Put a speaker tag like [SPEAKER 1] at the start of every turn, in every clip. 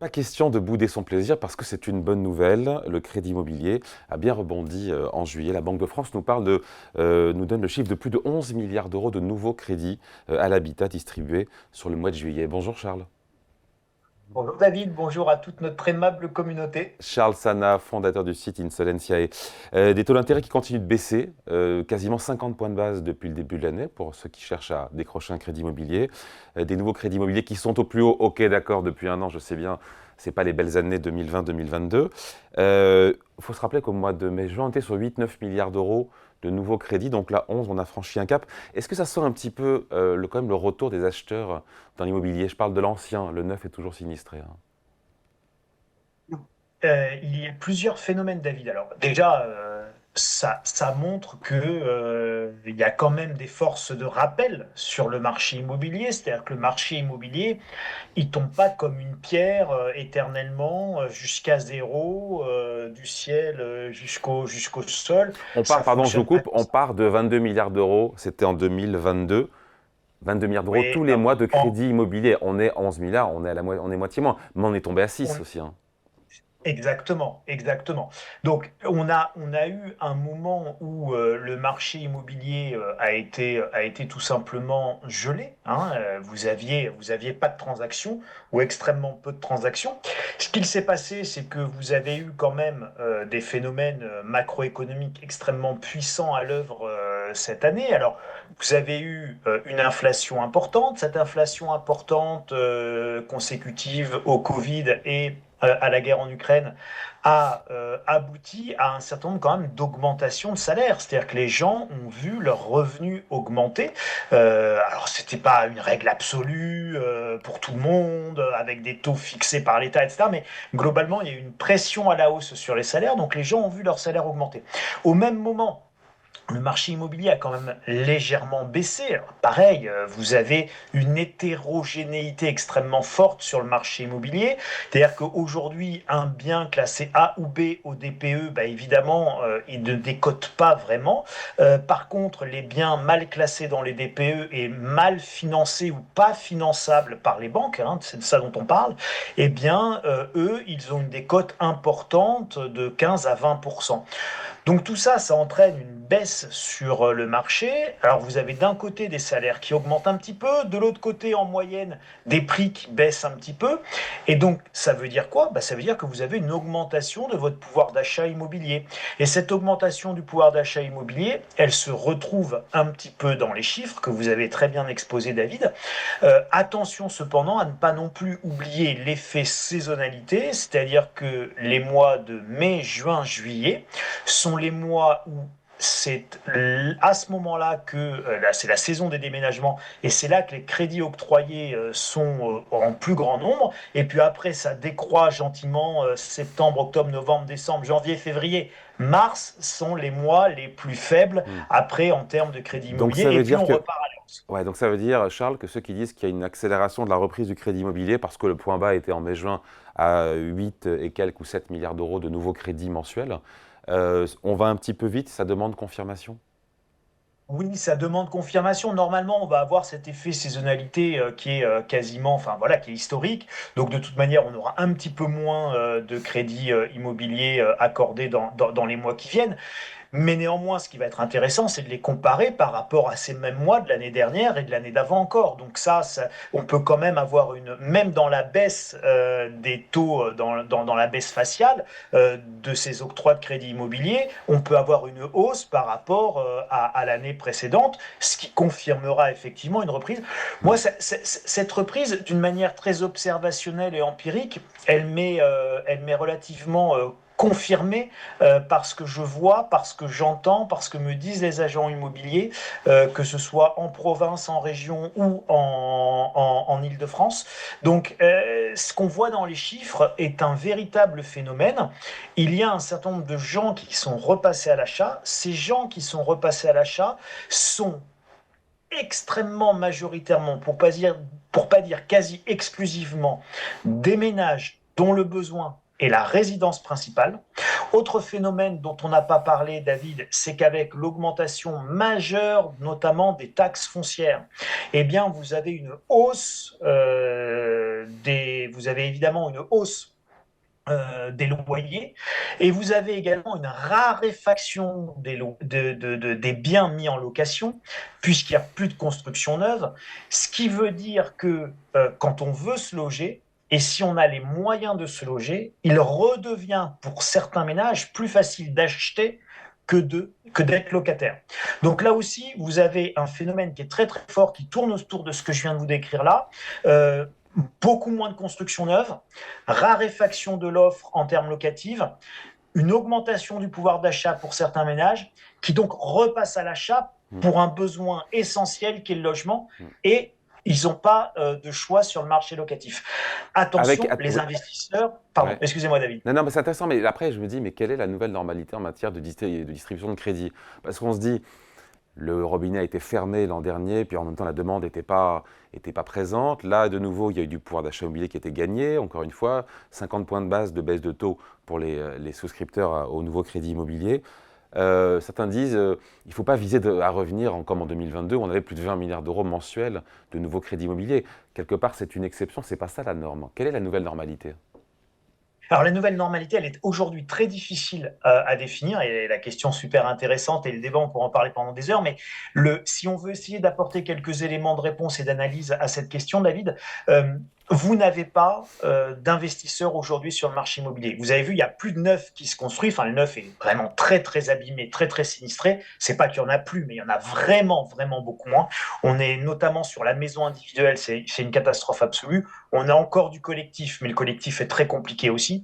[SPEAKER 1] Pas question de bouder son plaisir parce que c'est une bonne nouvelle. Le crédit immobilier a bien rebondi en juillet. La Banque de France nous donne le chiffre de plus de 11 milliards d'euros de nouveaux crédits à l'habitat distribués sur le mois de juillet. Bonjour Charles.
[SPEAKER 2] Bonjour David, bonjour à toute notre aimable communauté.
[SPEAKER 1] Charles Sana, fondateur du site Insolentiae. Des taux d'intérêt qui continuent de baisser, quasiment 50 points de base depuis le début de l'année pour ceux qui cherchent à décrocher un crédit immobilier. Des nouveaux crédits immobiliers qui sont au plus haut, ok d'accord, depuis un an, je sais bien, c'est pas les belles années 2020-2022. Il faut se rappeler qu'au mois de mai-juin, on était sur 8-9 milliards d'euros de nouveaux crédits, donc là 11, on a franchi un cap. Est-ce que ça sent un petit peu quand même le retour des acheteurs dans l'immobilier? Je parle de l'ancien, le neuf est toujours sinistré, hein.
[SPEAKER 2] Il y a plusieurs phénomènes, David. Alors déjà, ça montre que il y a quand même des forces de rappel sur le marché immobilier. C'est-à-dire que le marché immobilier, il tombe pas comme une pierre éternellement jusqu'à zéro, du ciel jusqu'au sol.
[SPEAKER 1] On part,
[SPEAKER 2] Ça
[SPEAKER 1] pardon, je vous
[SPEAKER 2] fonctionne pas
[SPEAKER 1] coupe,
[SPEAKER 2] comme
[SPEAKER 1] on
[SPEAKER 2] ça.
[SPEAKER 1] part de 22 milliards d'euros, c'était en 2022. 22 milliards d'euros
[SPEAKER 2] Oui,
[SPEAKER 1] tous les
[SPEAKER 2] non,
[SPEAKER 1] mois de
[SPEAKER 2] en-
[SPEAKER 1] crédit immobilier. On est 11 milliards, on est moitié moins. Mais on est tombé à 6
[SPEAKER 2] on,
[SPEAKER 1] aussi, hein.
[SPEAKER 2] Exactement, exactement. Donc, on a eu un moment où le marché immobilier a été tout simplement gelé, hein. Vous aviez pas de transactions ou extrêmement peu de transactions. Ce qu'il s'est passé, c'est que vous avez eu quand même des phénomènes macroéconomiques extrêmement puissants à l'œuvre cette année. Alors, vous avez eu une inflation importante. Cette inflation importante consécutive au Covid et à la guerre en Ukraine a abouti à un certain nombre quand même d'augmentation de salaire. C'est-à-dire que les gens ont vu leurs revenus augmenter. Alors, c'était pas une règle absolue pour tout le monde, avec des taux fixés par l'État, etc. Mais globalement, il y a eu une pression à la hausse sur les salaires, donc les gens ont vu leur salaire augmenter. Au même moment, le marché immobilier a quand même légèrement baissé. Alors, pareil, vous avez une hétérogénéité extrêmement forte sur le marché immobilier. C'est-à-dire qu'aujourd'hui, un bien classé A ou B au DPE, bah, évidemment, il ne décote pas vraiment. Par contre, les biens mal classés dans les DPE et mal financés ou pas finançables par les banques, hein, c'est de ça dont on parle, eh bien, eux, ils ont une décote importante de 15 à 20%. Donc tout ça, ça entraîne une baisse sur le marché. Alors vous avez d'un côté des salaires qui augmentent un petit peu, de l'autre côté en moyenne des prix qui baissent un petit peu. Et donc ça veut dire quoi? Ça veut dire que vous avez une augmentation de votre pouvoir d'achat immobilier. Et cette augmentation du pouvoir d'achat immobilier, elle se retrouve un petit peu dans les chiffres que vous avez très bien exposés, David. Attention cependant à ne pas non plus oublier l'effet saisonnalité, c'est-à-dire que les mois de mai, juin, juillet sont les mois où c'est à ce moment-là que là, c'est la saison des déménagements et c'est là que les crédits octroyés sont en plus grand nombre. Et puis après, ça décroît gentiment septembre, octobre, novembre, décembre, janvier, février. Mars sont les mois les plus faibles
[SPEAKER 1] Hmm.
[SPEAKER 2] après en termes de crédit
[SPEAKER 1] Donc
[SPEAKER 2] immobilier
[SPEAKER 1] ça
[SPEAKER 2] et
[SPEAKER 1] veut
[SPEAKER 2] puis
[SPEAKER 1] dire
[SPEAKER 2] on
[SPEAKER 1] que,
[SPEAKER 2] repart à la hausse.
[SPEAKER 1] ouais, donc ça veut dire, Charles, que ceux qui disent qu'il y a une accélération de la reprise du crédit immobilier parce que le point bas était en mai-juin à 8 et quelques ou 7 milliards d'euros de nouveaux crédits mensuels, on va un petit peu vite, ça demande confirmation.
[SPEAKER 2] Oui, ça demande confirmation. Normalement, on va avoir cet effet saisonnalité qui est quasiment, enfin voilà, qui est historique. Donc de toute manière, on aura un petit peu moins de crédits immobiliers accordés dans les mois qui viennent. Mais néanmoins, ce qui va être intéressant, c'est de les comparer par rapport à ces mêmes mois de l'année dernière et de l'année d'avant encore. Donc on peut quand même avoir même dans la baisse des taux, dans la baisse faciale de ces octrois de crédit immobilier, on peut avoir une hausse par rapport à l'année précédente, ce qui confirmera effectivement une reprise. Moi,
[SPEAKER 1] Hmm.
[SPEAKER 2] cette reprise, d'une manière très observationnelle et empirique, elle m'est relativement confirmée par ce que je vois, par ce que j'entends, par ce que me disent les agents immobiliers, que ce soit en province, en région ou en Île-de-France. Donc, ce qu'on voit dans les chiffres est un véritable phénomène. Il y a un certain nombre de gens qui sont repassés à l'achat. Ces gens qui sont repassés à l'achat sont extrêmement majoritairement, pour pas dire quasi exclusivement, des ménages dont le besoin est la résidence principale. Autre phénomène dont on n'a pas parlé, David, c'est qu'avec l'augmentation majeure, notamment des taxes foncières, eh bien, vous avez une hausse vous avez évidemment une hausse des loyers, et vous avez également une raréfaction des biens mis en location, puisqu'il n'y a plus de construction neuve, ce qui veut dire que quand on veut se loger, et si on a les moyens de se loger, il redevient pour certains ménages plus facile d'acheter que d'être locataire. Donc là aussi, vous avez un phénomène qui est très très fort, qui tourne autour de ce que je viens de vous décrire là. Euh, Beaucoup moins de construction neuve, raréfaction de l'offre en termes locatifs, une augmentation du pouvoir d'achat pour certains ménages, qui donc repassent à l'achat pour un besoin essentiel qui est le logement, et ils n'ont pas de choix sur le marché locatif. Attention, les investisseurs... Pardon, excusez-moi David.
[SPEAKER 1] Non, mais c'est intéressant, mais après je me dis, mais quelle est la nouvelle normalité en matière de distribution de crédit? Parce qu'on se dit, le robinet a été fermé l'an dernier, puis en même temps la demande n'était pas présente. Là, de nouveau, il y a eu du pouvoir d'achat immobilier qui a été gagné. Encore une fois, 50 points de base de baisse de taux pour les souscripteurs au nouveau crédit immobilier. Certains disent il ne faut pas viser à revenir comme en 2022, où on avait plus de 20 milliards d'euros mensuels de nouveaux crédits immobiliers. Quelque part, c'est une exception, ce n'est pas ça la norme. Quelle est la nouvelle normalité?
[SPEAKER 2] Alors la nouvelle normalité, elle est aujourd'hui très difficile à définir, et la question super intéressante, et le débat, on pourra en parler pendant des heures, mais si on veut essayer d'apporter quelques éléments de réponse et d'analyse à cette question, David, vous n'avez pas d'investisseurs aujourd'hui sur le marché immobilier. Vous avez vu, il y a plus de neuf qui se construit. Enfin, le neuf est vraiment très, très abîmé, très, très sinistré. C'est pas qu'il y en a plus, mais il y en a vraiment, vraiment beaucoup moins. On est notamment sur la maison individuelle, c'est une catastrophe absolue. On a encore du collectif, mais le collectif est très compliqué aussi.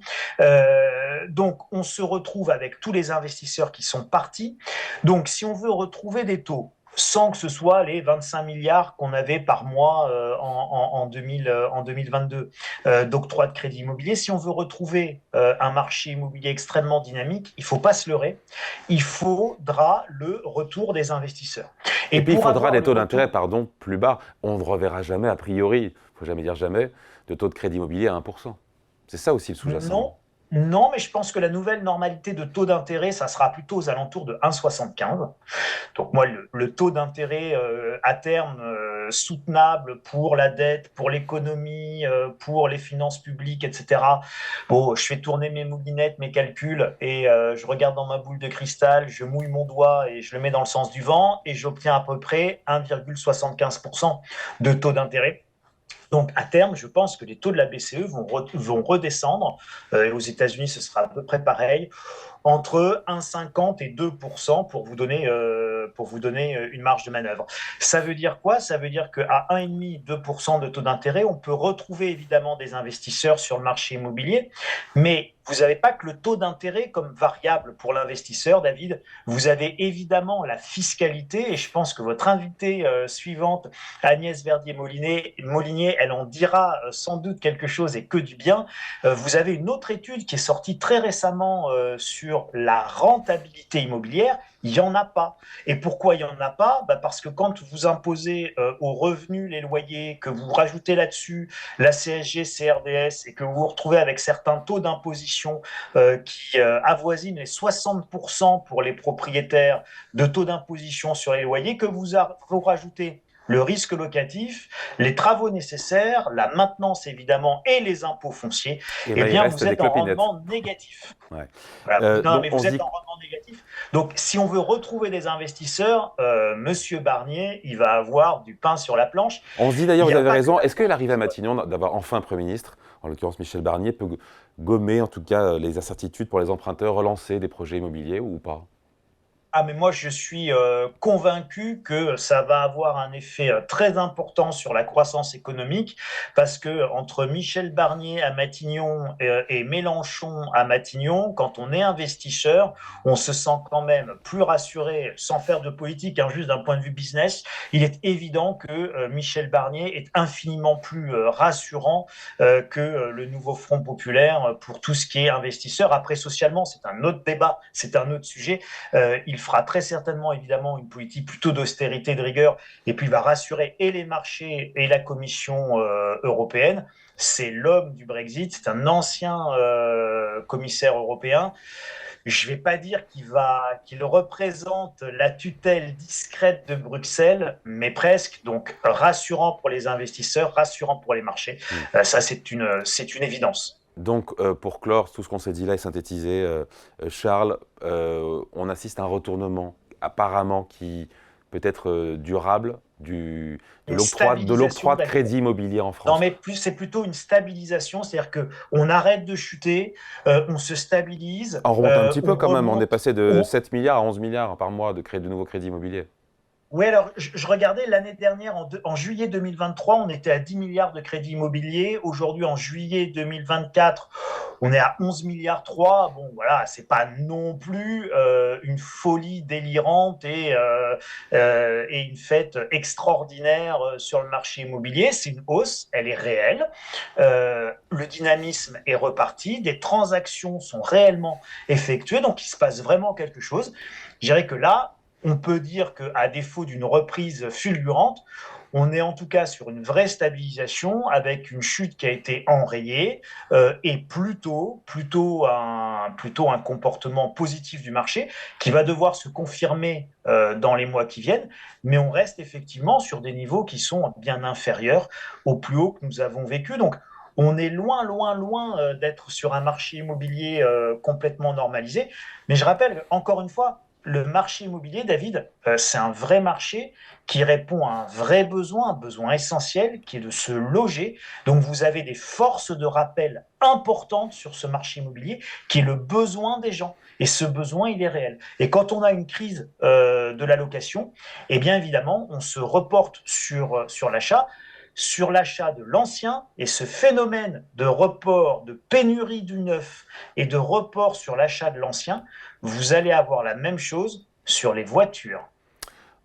[SPEAKER 2] Donc, on se retrouve avec tous les investisseurs qui sont partis. Donc, si on veut retrouver des taux sans que ce soit les 25 milliards qu'on avait par mois en 2022 d'octroi de crédit immobilier. Si on veut retrouver un marché immobilier extrêmement dynamique, il ne faut pas se leurrer, il faudra le retour des investisseurs.
[SPEAKER 1] Et puis il faudra des taux d'intérêt plus bas. On ne reverra jamais, a priori, il ne faut jamais dire jamais, de taux de crédit immobilier à 1%. C'est ça aussi le sous-jacent.
[SPEAKER 2] Non, mais je pense que la nouvelle normalité de taux d'intérêt, ça sera plutôt aux alentours de 1,75. Donc moi, le taux d'intérêt à terme soutenable pour la dette, pour l'économie, pour les finances publiques, etc. Bon, je fais tourner mes moulinettes, mes calculs, et je regarde dans ma boule de cristal, je mouille mon doigt et je le mets dans le sens du vent, et j'obtiens à peu près 1,75% de taux d'intérêt. Donc, à terme, je pense que les taux de la BCE vont redescendre. Aux États-Unis, ce sera à peu près pareil, entre 1,50 et 2% pour vous donner une marge de manœuvre. Ça veut dire quoi? Ça veut dire qu'à 1,5-2% de taux d'intérêt, on peut retrouver évidemment des investisseurs sur le marché immobilier, mais vous n'avez pas que le taux d'intérêt comme variable pour l'investisseur, David. Vous avez évidemment la fiscalité, et je pense que votre invitée suivante, Agnès Verdier-Molinier, elle en dira sans doute quelque chose, et que du bien. Vous avez une autre étude qui est sortie très récemment sur la rentabilité immobilière. Il n'y en a pas. Et pourquoi il n'y en a pas? Parce que quand vous imposez aux revenus les loyers, que vous rajoutez là-dessus la CSG, CRDS, et que vous vous retrouvez avec certains taux d'imposition qui avoisinent les 60% pour les propriétaires de taux d'imposition sur les loyers, que vous rajoutez le risque locatif, les travaux nécessaires, la maintenance évidemment et les impôts fonciers, eh bien vous êtes en rendement négatif.
[SPEAKER 1] Ouais.
[SPEAKER 2] Voilà. Non, mais vous êtes en rendement négatif. Donc si on veut retrouver des investisseurs, Monsieur Barnier, il va avoir du pain sur la planche.
[SPEAKER 1] On se dit d'ailleurs, vous avez raison, est-ce que l'arrivée à Matignon d'avoir enfin un Premier ministre, en l'occurrence Michel Barnier, peut gommer en tout cas les incertitudes pour les emprunteurs, relancer des projets immobiliers ou pas?
[SPEAKER 2] Ah, mais moi, je suis convaincu que ça va avoir un effet très important sur la croissance économique, parce que entre Michel Barnier à Matignon et Mélenchon à Matignon, quand on est investisseur, on se sent quand même plus rassuré, sans faire de politique, hein, juste d'un point de vue business. Il est évident que Michel Barnier est infiniment plus rassurant que le nouveau Front populaire pour tout ce qui est investisseur. Après, socialement, c'est un autre débat, c'est un autre sujet. Il fera très certainement évidemment une politique plutôt d'austérité, de rigueur, et puis il va rassurer et les marchés et la Commission européenne. C'est l'homme du Brexit, c'est un ancien commissaire européen. je ne vais pas dire qu'il représente la tutelle discrète de Bruxelles, mais presque. Donc, rassurant pour les investisseurs, rassurant pour les marchés.
[SPEAKER 1] Mm.
[SPEAKER 2] Ça, c'est une évidence.
[SPEAKER 1] Donc, pour clore tout ce qu'on s'est dit là et synthétiser, Charles, on assiste à un retournement apparemment qui peut être durable de
[SPEAKER 2] Une
[SPEAKER 1] l'octroi
[SPEAKER 2] stabilisation
[SPEAKER 1] de crédit immobilier en
[SPEAKER 2] Non,
[SPEAKER 1] France.
[SPEAKER 2] mais c'est plutôt une stabilisation, c'est-à-dire qu'on arrête de chuter, on se stabilise,
[SPEAKER 1] On remonte un petit peu
[SPEAKER 2] on
[SPEAKER 1] quand même, on est
[SPEAKER 2] remonte.
[SPEAKER 1] passé de
[SPEAKER 2] on-
[SPEAKER 1] 7 milliards à 11 milliards par mois de nouveaux crédits immobiliers.
[SPEAKER 2] Oui, alors je regardais l'année dernière, en juillet 2023, on était à 10 milliards de crédits immobiliers. Aujourd'hui, en juillet 2024, on est à 11 milliards 3. Bon, voilà, c'est pas non plus une folie délirante et une fête extraordinaire sur le marché immobilier. C'est une hausse, elle est réelle. Le dynamisme est reparti, des transactions sont réellement effectuées, donc il se passe vraiment quelque chose. Je dirais que là, on peut dire qu'à défaut d'une reprise fulgurante, on est en tout cas sur une vraie stabilisation avec une chute qui a été enrayée et plutôt un comportement positif du marché qui va devoir se confirmer dans les mois qui viennent. Mais on reste effectivement sur des niveaux qui sont bien inférieurs aux plus hauts que nous avons vécu. Donc, on est loin, loin, loin d'être sur un marché immobilier complètement normalisé. Mais je rappelle, encore une fois, le marché immobilier, David, c'est un vrai marché qui répond à un besoin essentiel, qui est de se loger. Donc vous avez des forces de rappel importantes sur ce marché immobilier, qui est le besoin des gens. Et ce besoin, il est réel. Et quand on a une crise de la location, eh bien évidemment, on se reporte sur l'achat de l'ancien, et ce phénomène de report, de pénurie du neuf et de report sur l'achat de l'ancien, vous allez avoir la même chose sur les voitures.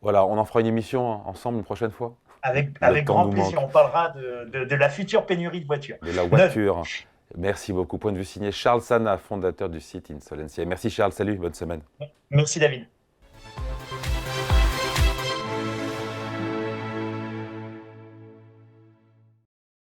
[SPEAKER 1] Voilà, on en fera une émission ensemble une prochaine fois. Le
[SPEAKER 2] Avec
[SPEAKER 1] temps
[SPEAKER 2] grand
[SPEAKER 1] nous
[SPEAKER 2] plaisir,
[SPEAKER 1] manque.
[SPEAKER 2] on parlera de la future pénurie de voitures.
[SPEAKER 1] De la
[SPEAKER 2] Neuve.
[SPEAKER 1] voiture. Merci beaucoup. Point de vue signé Charles Sana, fondateur du site Insolencia. Merci Charles, salut, bonne semaine.
[SPEAKER 2] Merci David.